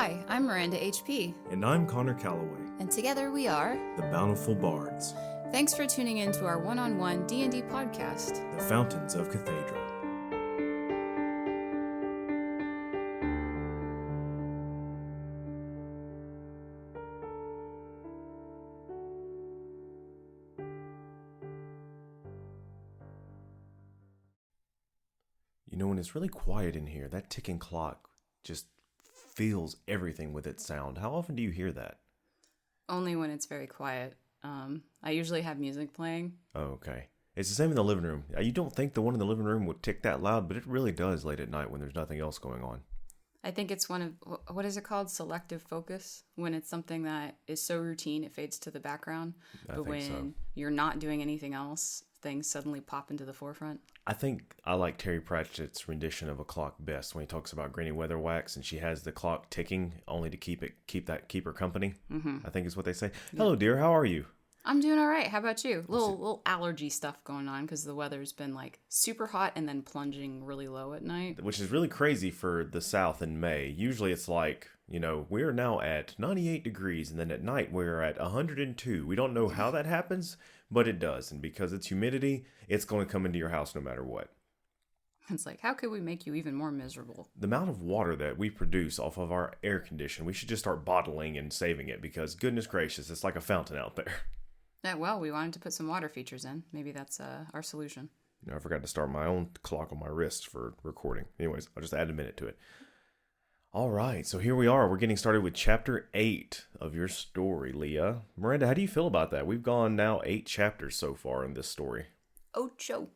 Hi, I'm Miranda HP. And I'm Connor Calloway. And together we are the Bountiful Bards. Thanks for tuning in to our one-on-one D&D podcast, The Fountains of Cathaidra. You know, when it's really quiet in here, that ticking clock just fills everything with its sound. How often do you hear that? Only when it's very quiet. I usually have music playing. Oh, okay. It's the same in the living room. You don't think the one in the living room would tick that loud, but it really does late at night when there's nothing else going on. I think it's one of, what is it called? Selective focus. When it's something that is so routine, it fades to the background. But when you're not doing anything else, things suddenly pop into the forefront. I think I like Terry Pratchett's rendition of a clock best when he talks about Granny Weatherwax and she has the clock ticking only to keep her company. Mm-hmm. I think is what they say. Yeah. Hello, dear. How are you? I'm doing all right. How about you? Little allergy stuff going on because the weather's been like super hot and then plunging really low at night. Which is really crazy for the South in May. Usually it's like, you know, we're now at 98 degrees and then at night we're at 102. We don't know how that happens, but it does. And because it's humidity, it's going to come into your house no matter what. It's like, how could we make you even more miserable? The amount of water that we produce off of our air condition, we should just start bottling and saving it because goodness gracious, it's like a fountain out there. Yeah, well, we wanted to put some water features in. Maybe that's our solution. You know, I forgot to start my own clock on my wrist for recording. Anyways, I'll just add a minute to it. All right, so here we are. We're getting started with Chapter 8 of your story, Leah. Miranda, how do you feel about that? We've gone now 8 chapters so far in this story. Ocho.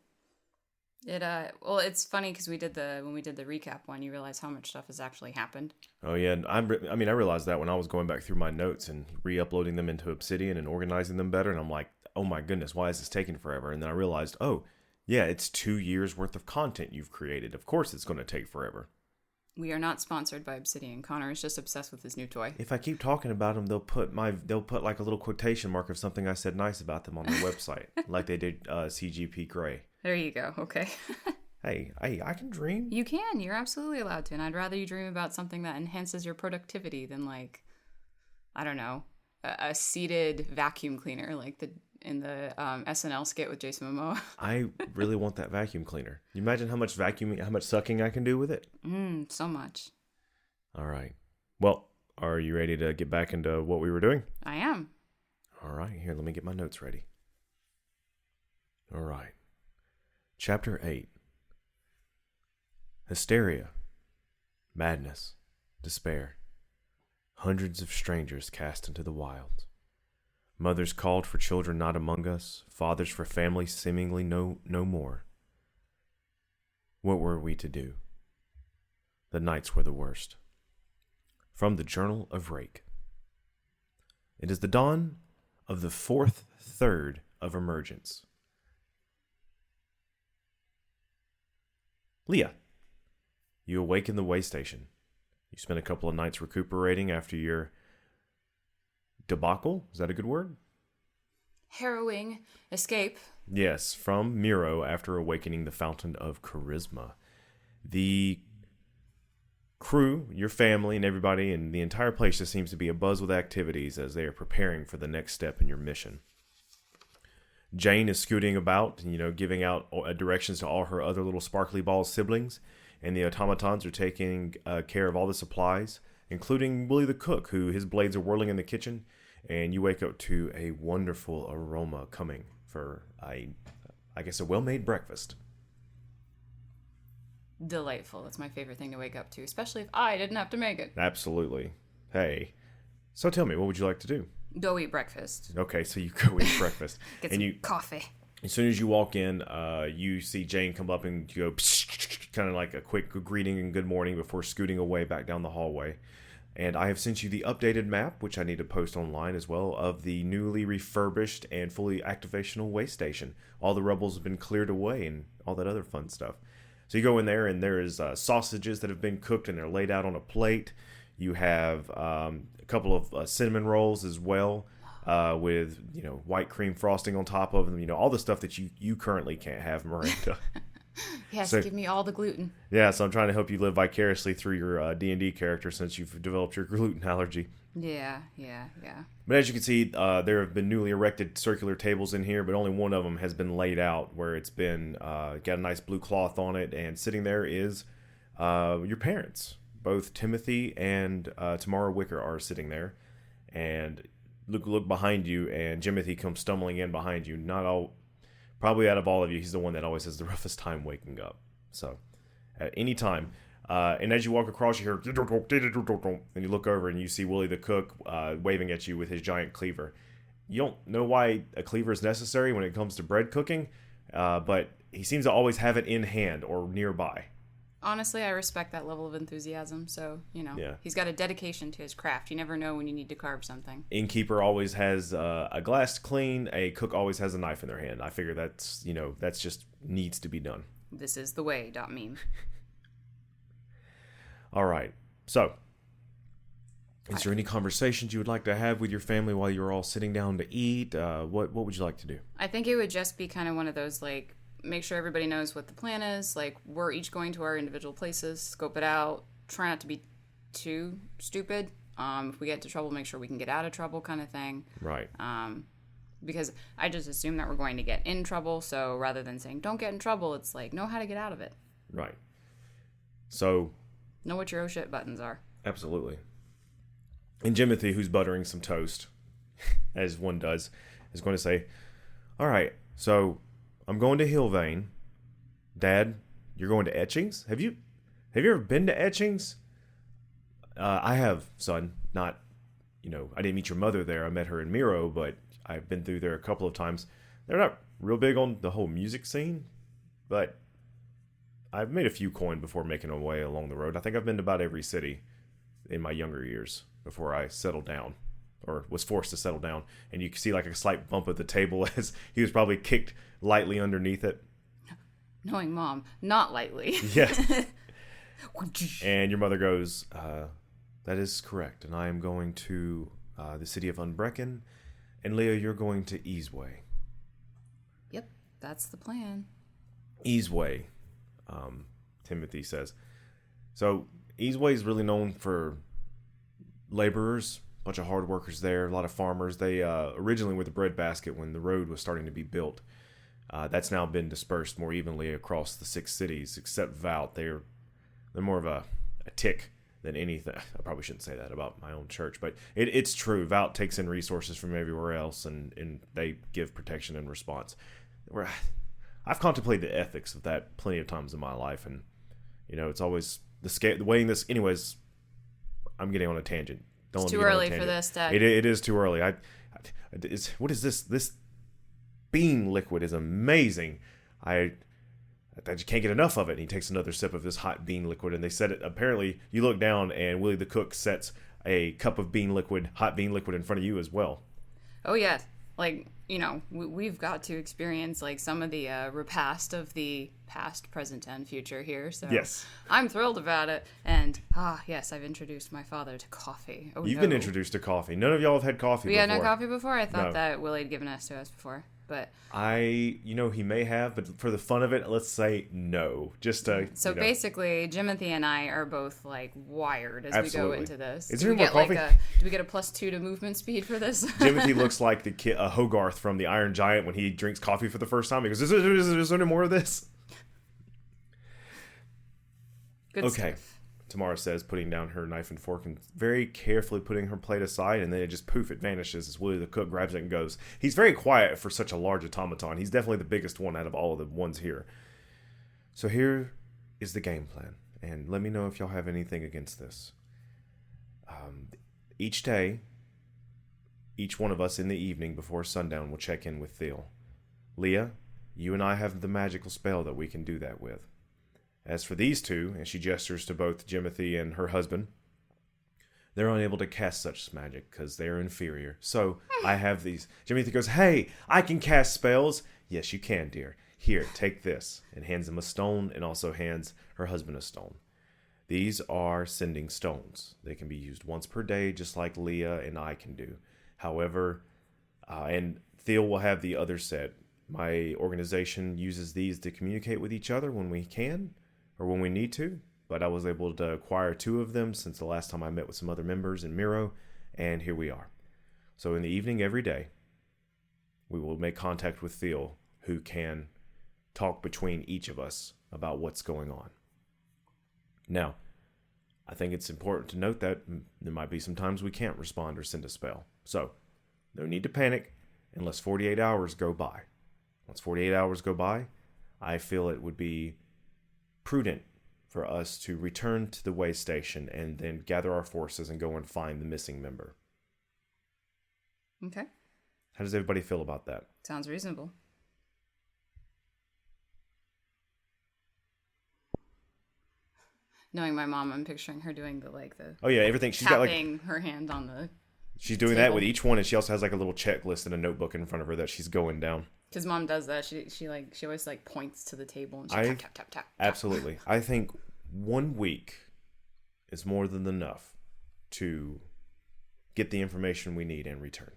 Well, it's funny because when we did the recap one, you realize how much stuff has actually happened. Oh yeah, I realized that when I was going back through my notes and re-uploading them into Obsidian and organizing them better, and I'm like, oh my goodness, why is this taking forever? And then I realized, oh yeah, it's 2 years worth of content you've created. Of course, it's going to take forever. We are not sponsored by Obsidian. Connor is just obsessed with his new toy. If I keep talking about them, they'll put like a little quotation mark of something I said nice about them on their website, like they did CGP Grey. There you go. Okay. Hey, I can dream. You can. You're absolutely allowed to. And I'd rather you dream about something that enhances your productivity than like, I don't know, a seated vacuum cleaner like in the SNL skit with Jason Momoa. I really want that vacuum cleaner. You imagine how much sucking I can do with it? So much. All right. Well, are you ready to get back into what we were doing? I am. All right. Here, let me get my notes ready. All right. Chapter 8. Hysteria, madness, despair. Hundreds of strangers cast into the wilds. Mothers called for children not among us, fathers for families seemingly no more. What were we to do? The nights were the worst. From the Journal of Rake. It is the dawn of the 4th third of emergence. Leah, you awake in the way station. You spent a couple of nights recuperating after your debacle. Is that a good word? Harrowing escape. Yes, from Miro after awakening the Fountain of Charisma. The crew, your family, and everybody, and the entire place just seems to be abuzz with activities as they are preparing for the next step in your mission. Jane is scooting about, giving out directions to all her other little sparkly ball siblings, and the automatons are taking care of all the supplies, including Willie the cook, who his blades are whirling in the kitchen, and you wake up to a wonderful aroma coming for a well-made breakfast. Delightful. That's my favorite thing to wake up to, especially if I didn't have to make it. Absolutely. Hey, so tell me, what would you like to do? Go eat breakfast. Okay, so you go eat breakfast. Get some coffee. As soon as you walk in, you see Jane come up and you go kind of like a quick greeting and good morning before scooting away back down the hallway. And I have sent you the updated map, which I need to post online as well, of the newly refurbished and fully activational way station. All the rubbles have been cleared away and all that other fun stuff. So you go in there and there is sausages that have been cooked and they're laid out on a plate. You have a couple of cinnamon rolls as well, with white cream frosting on top of them. All the stuff that you currently can't have, Miranda. Yes, So give me all the gluten. yeah, so I'm trying to help you live vicariously through your D&D character since you've developed your gluten allergy. Yeah. But as you can see, there have been newly erected circular tables in here, but only one of them has been laid out where it's been got a nice blue cloth on it, and sitting there is your parents. Both Timothy and Tamara Wicker are sitting there, and look behind you, and Jimothy comes stumbling in behind you. Probably out of all of you, he's the one that always has the roughest time waking up. So, at any time, and as you walk across, you hear, and you look over and you see Willie the cook waving at you with his giant cleaver. You don't know why a cleaver is necessary when it comes to bread cooking, but he seems to always have it in hand or nearby. Honestly, I respect that level of enthusiasm. So, Yeah. he's got a dedication to his craft. You never know when you need to carve something. Innkeeper always has a glass to clean. A cook always has a knife in their hand. I figure that's just needs to be done. This is the way, meme. All right. So, is there any conversations you would like to have with your family while you're all sitting down to eat? What would you like to do? I think it would just be kind of one of those, like, make sure everybody knows what the plan is. Like, we're each going to our individual places, scope it out, try not to be too stupid. If we get into trouble, make sure we can get out of trouble, kind of thing. Right. Because I just assume that we're going to get in trouble. So rather than saying don't get in trouble, it's like know how to get out of it. Right. So. Know what your oh shit buttons are. Absolutely. And Jimothy, who's buttering some toast, as one does, is going to say, "All right, so I'm going to Hillvane. Dad, you're going to Etchings? Have you ever been to Etchings?" I have, son. Not, I didn't meet your mother there. I met her in Miro, but I've been through there a couple of times. They're not real big on the whole music scene, but I've made a few coin before making my way along the road. I think I've been to about every city in my younger years before I settled down, or was forced to settle down. And you can see like a slight bump at the table as he was probably kicked lightly underneath it. Knowing Mom, not lightly. Yeah. And your mother goes, "That is correct. And I am going to the city of Unbrecken. And Leah, you're going to Easeway." Yep, that's the plan. Easeway, Timothy says. So Easeway is really known for laborers, a bunch of hard workers there, a lot of farmers. They originally were the breadbasket when the road was starting to be built. That's now been dispersed more evenly across the 6 cities, except Vault. They're more of a tick than anything. I probably shouldn't say that about my own church, but it's true. Vault takes in resources from everywhere else, and they give protection and response. I've contemplated the ethics of that plenty of times in my life, and it's always the weighing this. Anyways, I'm getting on a tangent. It's too early for this, Dad. It is too early. What is this? This bean liquid is amazing. I just can't get enough of it. And he takes another sip of this hot bean liquid, and they set it. Apparently, you look down, and Willie the cook sets a cup of hot bean liquid, in front of you as well. Oh yeah, like we've got to experience like some of the repast of the past, present, and future here. So yes, I'm thrilled about it. And yes, I've introduced my father to coffee. You've been introduced to coffee. None of y'all have had coffee. We before. had no coffee before. I thought No. that Willie had given us to us before. But he may have, but for the fun of it, let's say no. Just so basically, Jimothy and I are both like wired as Absolutely. we go into this. Is there more coffee? Do we get a +2 to movement speed for this? Jimothy looks like the kid, Hogarth from the Iron Giant when he drinks coffee for the first time. He goes, "Is there any more of this?" Good okay. stuff. Tamara says, putting down her knife and fork and very carefully putting her plate aside, and then it just poof, it vanishes as Willie the cook grabs it and goes. He's very quiet for such a large automaton. He's definitely the biggest one out of all of the ones here. So here is the game plan, and let me know if y'all have anything against this. Each day, each one of us in the evening before sundown will check in with Theo. Leah, you and I have the magical spell that we can do that with. As for these two, and she gestures to both Jimothy and her husband, they're unable to cast such magic because they're inferior. So I have these. Jimothy goes, "Hey, I can cast spells." "Yes, you can, dear. Here, take this," and hands him a stone, and also hands her husband a stone. These are sending stones. They can be used once per day, just like Leah and I can do. However, and Theo will have the other set. My organization uses these to communicate with each other when we can or when we need to, but I was able to acquire 2 of them since the last time I met with some other members in Miro, and here we are. So in the evening every day, we will make contact with Theo, who can talk between each of us about what's going on. Now, I think it's important to note that there might be some times we can't respond or send a spell. So, no need to panic unless 48 hours go by. Once 48 hours go by, I feel it would be prudent for us to return to the way station and then gather our forces and go and find the missing member. Okay. How does everybody feel about that? Sounds reasonable. Knowing my mom, I'm picturing her doing the oh yeah, everything. She's tapping her hand on the she's doing table. that with each one, and she also has like a little checklist and a notebook in front of her that she's going down. Because mom does that. She always like points to the table and she tap, tap, tap, tap. Absolutely. I think 1 week is more than enough to get the information we need and return.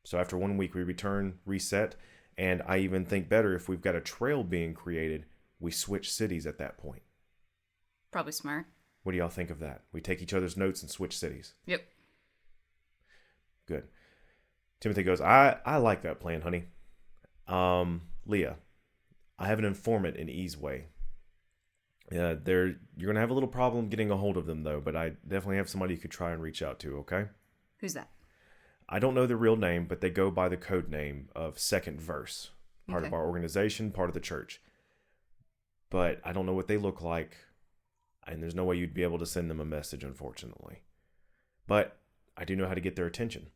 So after 1 week, we return, reset, and I even think better if we've got a trail being created, we switch cities at that point. Probably smart. What do y'all think of that? We take each other's notes and switch cities. Yep. Good. Timothy goes, I like that plan, honey. Leah, I have an informant in Easeway. You're going to have a little problem getting a hold of them, though, but I definitely have somebody you could try and reach out to, okay? Who's that? I don't know the real name, but they go by the code name of Second Verse. Part of our organization, part of the church. But I don't know what they look like, and there's no way you'd be able to send them a message, unfortunately. But I do know how to get their attention.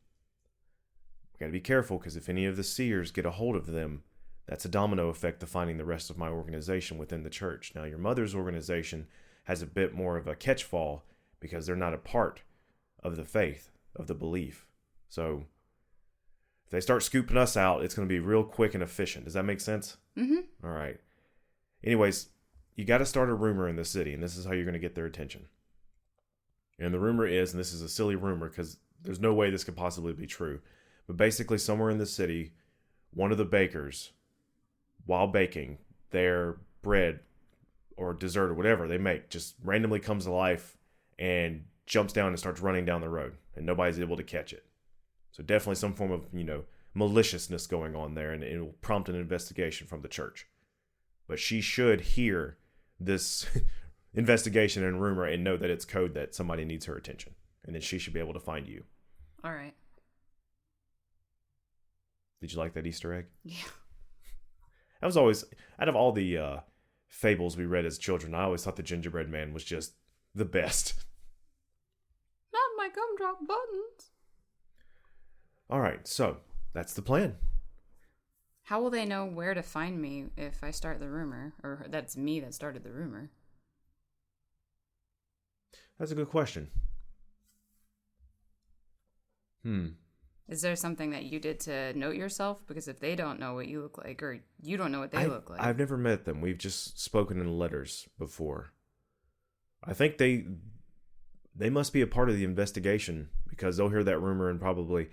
We got to be careful, because if any of the seers get a hold of them, that's a domino effect to finding the rest of my organization within the church. Now, your mother's organization has a bit more of a catchfall because they're not a part of the faith, of the belief. So if they start scooping us out, it's going to be real quick and efficient. Does that make sense? Mm-hmm. All right. Anyways, you got to start a rumor in the city, and this is how you're going to get their attention. And the rumor is, and this is a silly rumor because there's no way this could possibly be true, but basically somewhere in the city, one of the bakers, while baking their bread or dessert or whatever they make, just randomly comes to life and jumps down and starts running down the road, and nobody's able to catch it. So definitely some form of, maliciousness going on there, and it will prompt an investigation from the church. But she should hear this investigation and rumor and know that it's code that somebody needs her attention, and then she should be able to find you. All right. Did you like that Easter egg? Yeah. I was always, out of all the fables we read as children, I always thought the gingerbread man was just the best. Not my gumdrop buttons. All right, so that's the plan. How will they know where to find me if I start the rumor? Or that's me that started the rumor? That's a good question. Is there something that you did to note yourself? Because if they don't know what you look like, or you don't know what they look like. I've never met them. We've just spoken in letters before. I think they must be a part of the investigation, because they'll hear that rumor and probably,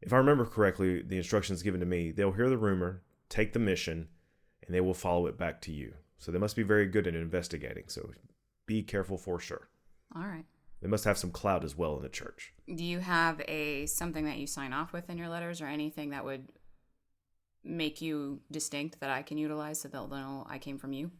if I remember correctly, the instructions given to me, they'll hear the rumor, take the mission, and they will follow it back to you. So they must be very good at investigating. So be careful for sure. All right. They must have some clout as well in the church. Do you have something that you sign off with in your letters, or anything that would make you distinct that I can utilize so they'll know I came from you?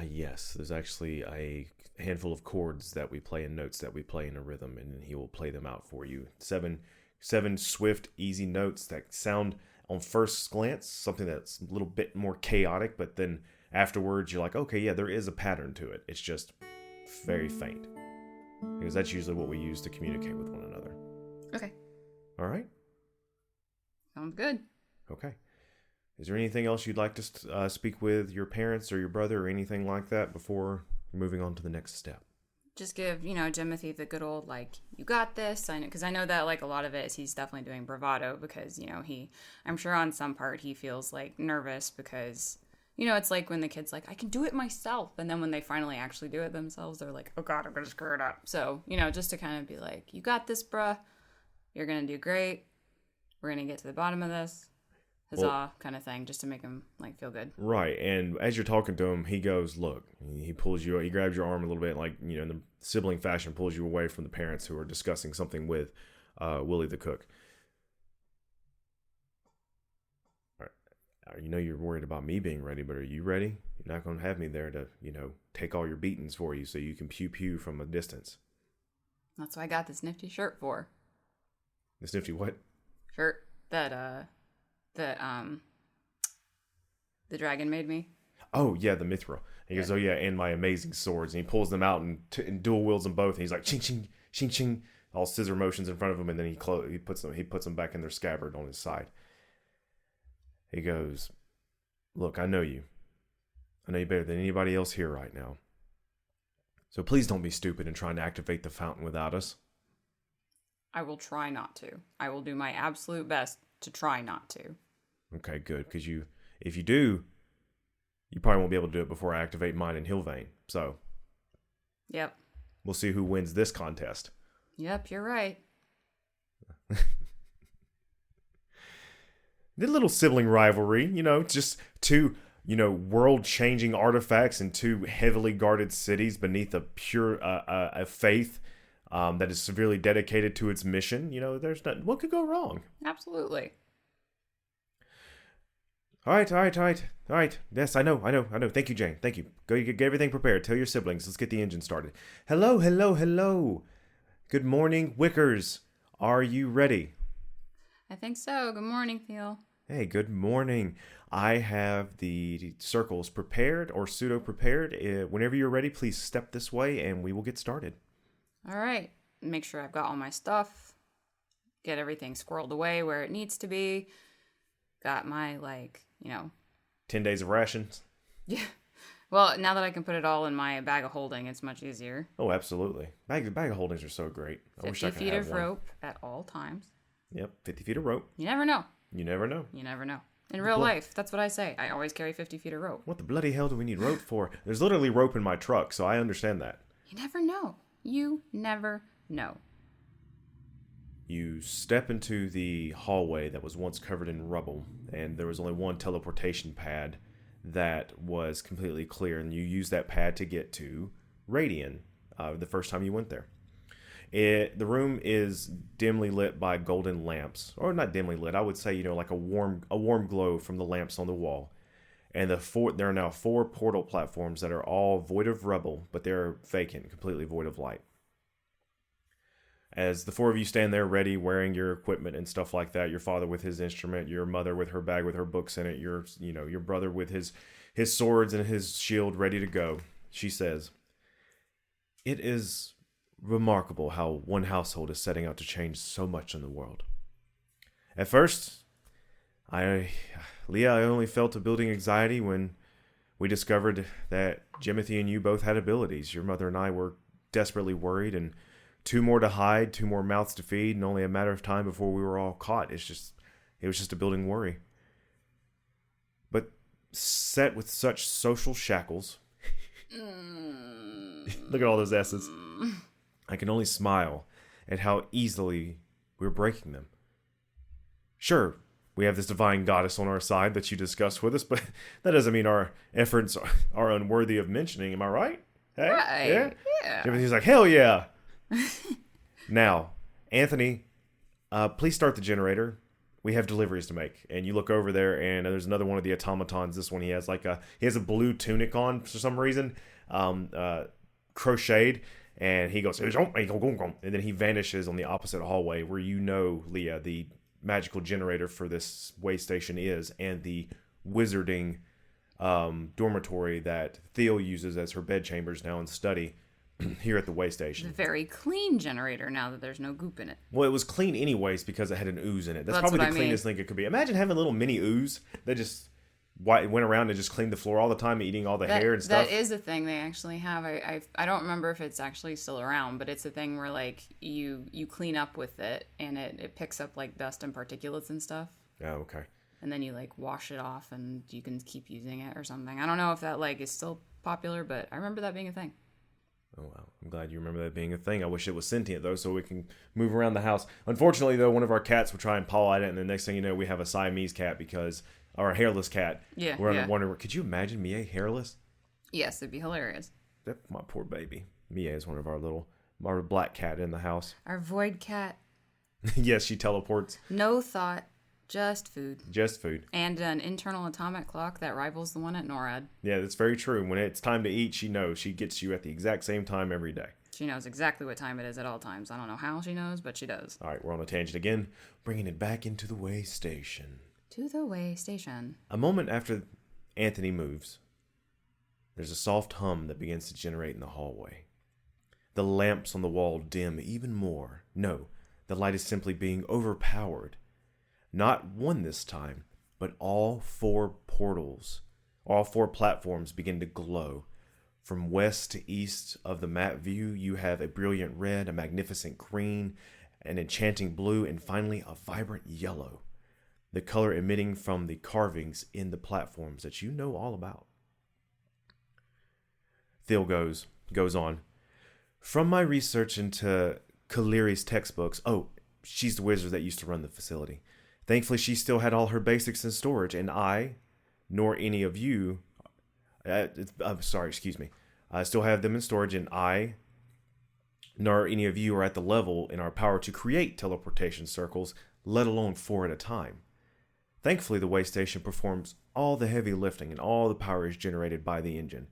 Yes. There's actually a handful of chords that we play and notes that we play in a rhythm, and he will play them out for you. Seven swift, easy notes that sound on first glance something that's a little bit more chaotic, but then afterwards you're like, okay, yeah, there is a pattern to it. It's just very faint. Because that's usually what we use to communicate with one another. Okay. All right? Sounds good. Okay. Is there anything else you'd like to speak with your parents or your brother or anything like that before moving on to the next step? Just give, Timothy the good old, you got this. I know, because I know that, a lot of it is he's definitely doing bravado because, I'm sure on some part he feels, nervous because... it's like when the kid's like, I can do it myself. And then when they finally actually do it themselves, they're like, oh God, I'm going to screw it up. So, just to kind of be like, you got this, bruh. You're going to do great. We're going to get to the bottom of this. huzzah kind of thing, just to make him like feel good. Right. And as you're talking to him, he goes, look, he pulls you, he grabs your arm a little bit, like, in the sibling fashion, pulls you away from the parents who are discussing something with Willie the cook. All right. You're worried about me being ready, but are you ready? You're not going to have me there to, take all your beatings for you so you can pew from a distance. That's what I got this nifty shirt for. This nifty what? Shirt that the dragon made me. Oh, yeah, the mithril. He goes, oh, yeah, and my amazing swords. And he pulls them out and dual wields them both. And he's like, ching, ching, ching, ching. All scissor motions in front of him. And then he puts them back in their scabbard on his side. He goes, look, I know you. I know you better than anybody else here right now. So please don't be stupid in trying to activate the fountain without us. I will try not to. I will do my absolute best to try not to. Okay, good. Because if you do, you probably won't be able to do it before I activate mine in Hillvane. So, yep. We'll see who wins this contest. Yep, you're right. The little sibling rivalry, just two, world-changing artifacts in two heavily guarded cities beneath a pure a faith that is severely dedicated to its mission. There's not, what could go wrong? Absolutely. All right. Yes, I know. Thank you, Jane. Thank you. Go get everything prepared. Tell your siblings. Let's get the engine started. Hello. Good morning, Wickers. Are you ready? I think so. Good morning, Theo. Hey, good morning. I have the circles prepared or pseudo-prepared. Whenever you're ready, please step this way and we will get started. All right. Make sure I've got all my stuff. Get everything squirreled away where it needs to be. Got my, 10 days of rations? Yeah. Well, now that I can put it all in my bag of holding, it's much easier. Oh, absolutely. Bag of holdings are so great. I wish I 50 could feet have of one. rope at all times. Yep, 50 feet of rope. You never know. You never know. In real life, that's what I say. I always carry 50 feet of rope. What the bloody hell do we need rope for? There's literally rope in my truck, so I understand that. You never know. You step into the hallway that was once covered in rubble, and there was only one teleportation pad that was completely clear, and you use that pad to get to Radian the first time you went there. The room is dimly lit by golden lamps, or not dimly lit, I would say, like a warm glow from the lamps on the wall. And there are now 4 portal platforms that are all void of rubble, but they're vacant, completely void of light. As the 4 of you stand there ready, wearing your equipment and stuff like that, your father with his instrument, your mother with her bag with her books in it, your brother with his swords and his shield ready to go, she says, "It is remarkable how one household is setting out to change so much in the world. At first, Leah, I only felt a building anxiety when we discovered that Jimothy and you both had abilities. Your mother and I were desperately worried, and 2 more to hide, 2 more mouths to feed, and only a matter of time before we were all caught. It was just a building worry. But set with such social shackles, look at all those S's, I can only smile at how easily we're breaking them. Sure, we have this divine goddess on our side that you discussed with us, but that doesn't mean our efforts are unworthy of mentioning. Am I right? Hey? Right. Yeah. Everything's like, hell yeah. Now, Anthony, please start the generator. We have deliveries to make. And you look over there, and there's another one of the automatons. This one, he has a blue tunic on for some reason, crocheted. And he goes, and then he vanishes on the opposite hallway where Leah, the magical generator for this way station is, and the wizarding dormitory that Theo uses as her bed chambers now and study here at the way station. The very clean generator now that there's no goop in it. Well, it was clean anyways because it had an ooze in it. That's probably the cleanest thing it could be. Imagine having a little mini ooze that just went around and just cleaned the floor all the time, eating all the hair and stuff. That is a thing they actually have. I don't remember if it's actually still around, but it's a thing where you clean up with it and it picks up dust and particulates and stuff. Oh, okay. And then you wash it off and you can keep using it or something. I don't know if that is still popular, but I remember that being a thing. Oh, wow. I'm glad you remember that being a thing. I wish it was sentient, though, so we can move around the house. Unfortunately, though, one of our cats will try and paw at it, and the next thing you know, we have a Siamese cat or a hairless cat. Yeah, We're yeah. wondering, could you imagine Mia hairless? Yes, it'd be hilarious. My poor baby. Mia is one of our black cat in the house. Our void cat. Yes, she teleports. No thought, just food. Just food. And an internal atomic clock that rivals the one at NORAD. Yeah, that's very true. When it's time to eat, she knows. She gets you at the exact same time every day. She knows exactly what time it is at all times. I don't know how she knows, but she does. All right, we're on a tangent again, bringing it back into the way station. To the way station. A moment after Anthony moves, there's a soft hum that begins to generate in the hallway. The lamps on the wall dim even more. No, the light is simply being overpowered. Not one this time, but all four platforms begin to glow. From west to east of the map view, you have a brilliant red, a magnificent green, an enchanting blue, and finally a vibrant yellow. The color emitting from the carvings in the platforms that you know all about. Thiel goes on. From my research into Kaliri's textbooks, she's the wizard that used to run the facility. Thankfully, she still had all her basics in storage, and I still have them in storage, and I nor any of you are at the level in our power to create teleportation circles, let alone 4 at a time. Thankfully, the way station performs all the heavy lifting and all the power is generated by the engine.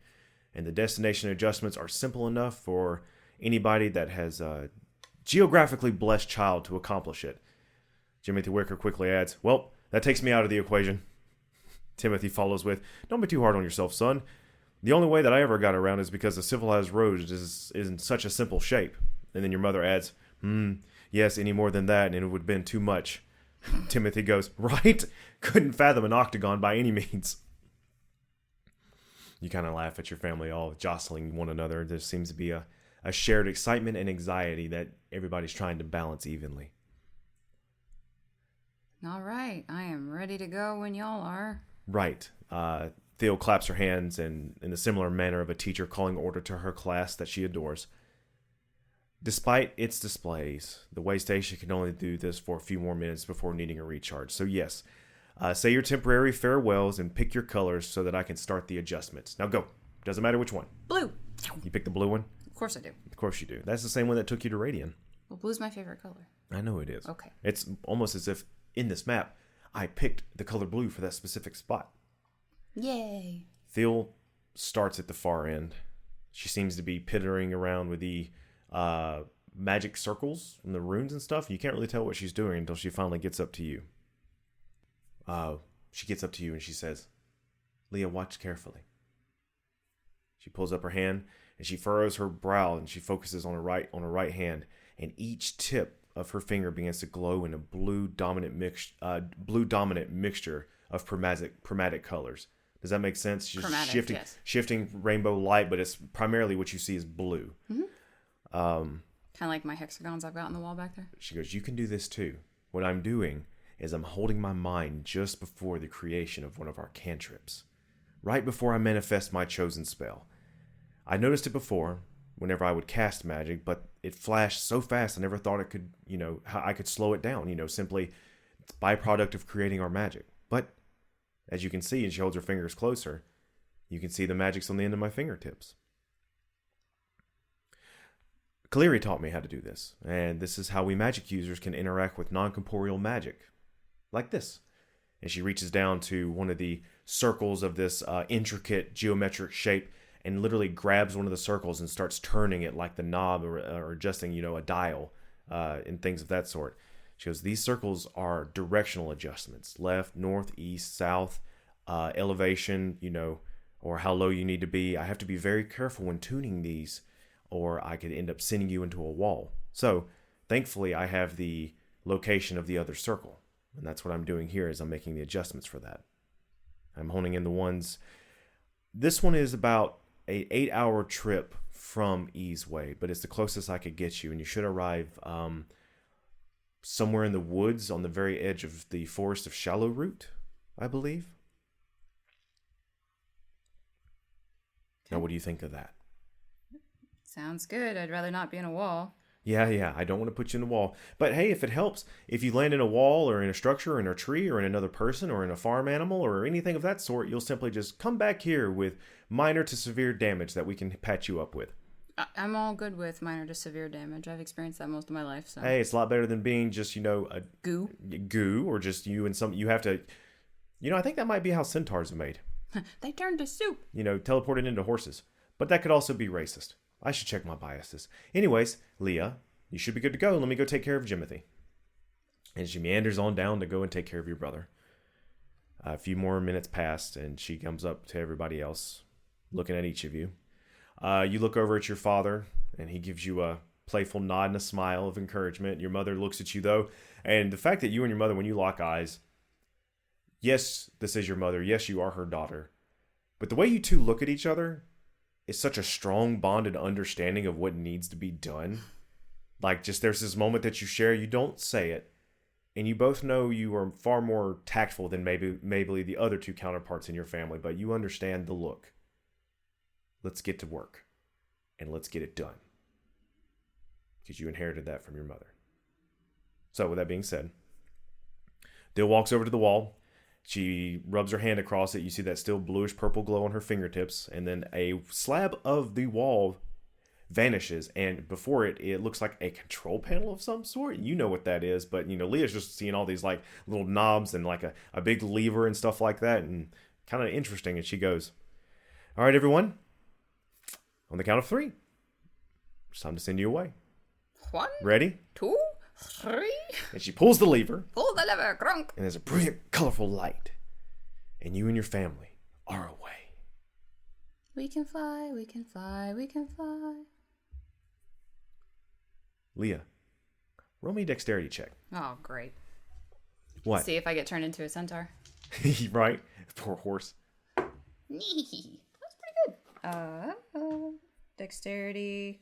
And the destination adjustments are simple enough for anybody that has a geographically blessed child to accomplish it. Timothy Wicker quickly adds, well, that takes me out of the equation. Timothy follows with, don't be too hard on yourself, son. The only way that I ever got around is because the civilized road is in such a simple shape. And then your mother adds, yes, any more than that, and it would have been too much. Timothy goes, right? Couldn't fathom an octagon by any means. You kind of laugh at your family all jostling one another. There seems to be a shared excitement and anxiety that everybody's trying to balance evenly. All right, I am ready to go when y'all are. Right. Theo claps her hands in the similar manner of a teacher calling order to her class that she adores. Despite its displays, the way station can only do this for a few more minutes before needing a recharge. So yes, say your temporary farewells and pick your colors so that I can start the adjustments. Now go. Doesn't matter which one. Blue. You pick the blue one? Of course I do. Of course you do. That's the same one that took you to Radian. Well, blue's my favorite color. I know it is. Okay. It's almost as if in this map, I picked the color blue for that specific spot. Yay. Thiel starts at the far end. She seems to be pittering around with the magic circles and the runes and stuff. You can't really tell what she's doing until she finally gets up to you. She gets up to you and she says, Leah, watch carefully. She pulls up her hand and she furrows her brow and she focuses on her right hand, and each tip of her finger begins to glow in a blue dominant mixture of chromatic colors. Does that make sense? She's shifting rainbow light, but it's primarily what you see is blue. Mm-hmm. Kind of like my hexagons I've got on the wall back there. She goes, you can do this too. What I'm doing is I'm holding my mind just before the creation of one of our cantrips. Right before I manifest my chosen spell. I noticed it before, whenever I would cast magic, but it flashed so fast I never thought it could, how I could slow it down, simply it's byproduct of creating our magic. But as you can see, and she holds her fingers closer, you can see the magic's on the end of my fingertips. Kaleri taught me how to do this, and this is how we magic users can interact with non-corporeal magic. Like this. And she reaches down to one of the circles of this intricate geometric shape and literally grabs one of the circles and starts turning it like the knob or adjusting, a dial and things of that sort. She goes, these circles are directional adjustments. Left, north, east, south, elevation, or how low you need to be. I have to be very careful when tuning these, or I could end up sending you into a wall. So, thankfully, I have the location of the other circle. And that's what I'm doing here is I'm making the adjustments for that. I'm honing in the ones. This one is about an 8-hour trip from Easeway, but it's the closest I could get you. And you should arrive somewhere in the woods on the very edge of the Forest of Shallow Root, I believe. Now, what do you think of that? Sounds good. I'd rather not be in a wall. Yeah, I don't want to put you in the wall. But hey, if it helps, if you land in a wall or in a structure or in a tree or in another person or in a farm animal or anything of that sort, you'll simply just come back here with minor to severe damage that we can patch you up with. I'm all good with minor to severe damage. I've experienced that most of my life. So. Hey, it's a lot better than being just, a goo or just you and some, you have to, I think that might be how centaurs are made. They turn to soup. Teleported into horses. But that could also be racist. I should check my biases. Anyways, Leah, you should be good to go. Let me go take care of Jimothy. And she meanders on down to go and take care of your brother. A few more minutes passed, and she comes up to everybody else, looking at each of you. You look over at your father, and he gives you a playful nod and a smile of encouragement. Your mother looks at you, though, and the fact that you and your mother, when you lock eyes, yes, this is your mother. Yes, you are her daughter. But the way you two look at each other is such a strong bonded understanding of what needs to be done. Like, just there's this moment that you share, you don't say it, and you both know you are far more tactful than maybe the other two counterparts in your family, but you understand the look. Let's get to work, and let's get it done. Because you inherited that from your mother. So, with that being said, Dill walks over to the wall. She rubs her hand across it. You see that still bluish purple glow on her fingertips. And then a slab of the wall vanishes. And before it, it looks like a control panel of some sort. You know what that is. But, Leah's just seeing all these like little knobs and like a big lever and stuff like that. And kind of interesting. And she goes, "All right, everyone. On the count of 3. It's time to send you away. 1, Ready? 2, 3. And she pulls the lever. Pull the lever, crunk. And there's a brilliant, colorful light. And you and your family are away. We can fly, we can fly, we can fly. Leah, roll me a dexterity check. Oh, great. What? See if I get turned into a centaur. Right? Poor horse. That's pretty good. Dexterity.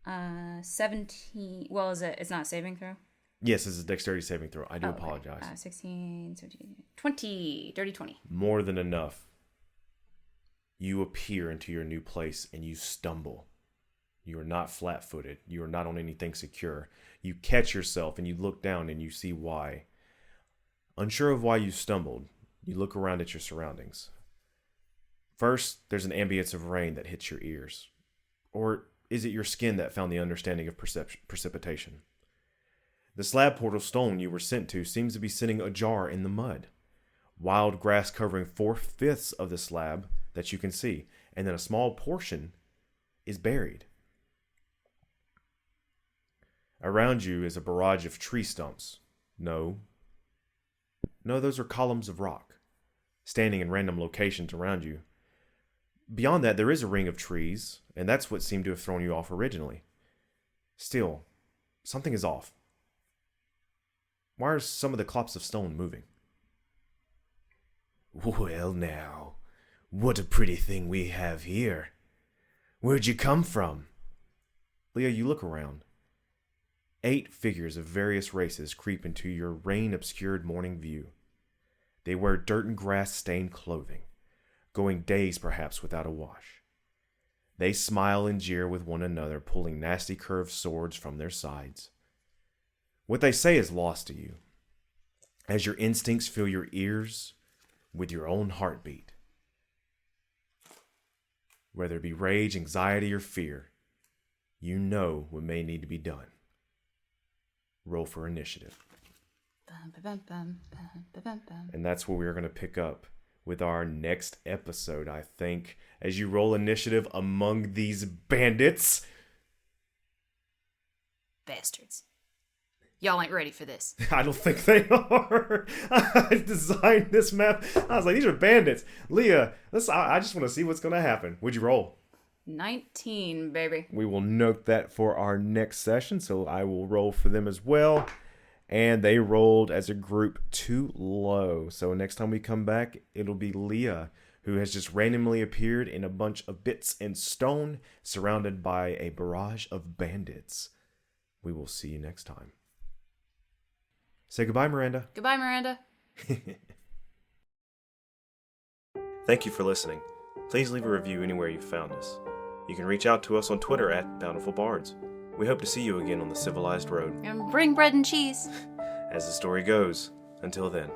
17. Well, it's not a saving throw? Yes, it's a dexterity saving throw. I do apologize. 16, 17, 20. Dirty 20. More than enough. You appear into your new place and you stumble. You are not flat-footed. You are not on anything secure. You catch yourself and you look down and you see why. Unsure of why you stumbled, you look around at your surroundings. First, there's an ambience of rain that hits your ears. Or is it your skin that found the understanding of precipitation? The slab portal stone you were sent to seems to be sitting ajar in the mud. Wild grass covering 4/5 of the slab that you can see, and then a small portion is buried. Around you is a barrage of tree stumps. No, those are columns of rock, standing in random locations around you. Beyond that, there is a ring of trees, and that's what seemed to have thrown you off originally. Still, something is off. Why are some of the clops of stone moving? Well now, what a pretty thing we have here. Where'd you come from? Leah, you look around. 8 figures of various races creep into your rain-obscured morning view. They wear dirt and grass-stained clothing, going days perhaps without a wash. They smile and jeer with one another, pulling nasty curved swords from their sides. What they say is lost to you, as your instincts fill your ears with your own heartbeat. Whether it be rage, anxiety, or fear, you know what may need to be done. Roll for initiative. And that's where we're going to pick up with our next episode, I think, as you roll initiative among these bandits. Bastards. Y'all ain't ready for this. I don't think they are. I designed this map. I was like, these are bandits. Leah, I just want to see what's going to happen. What'd you roll? 19, baby. We will note that for our next session, so I will roll for them as well. And they rolled as a group too low. So next time we come back, it'll be Leah, who has just randomly appeared in a bunch of bits and stone, surrounded by a barrage of bandits. We will see you next time. Say goodbye, Miranda. Goodbye, Miranda. Thank you for listening. Please leave a review anywhere you found us. You can reach out to us on Twitter at Bountiful Bards. We hope to see you again on the civilized road. And bring bread and cheese. As the story goes, until then.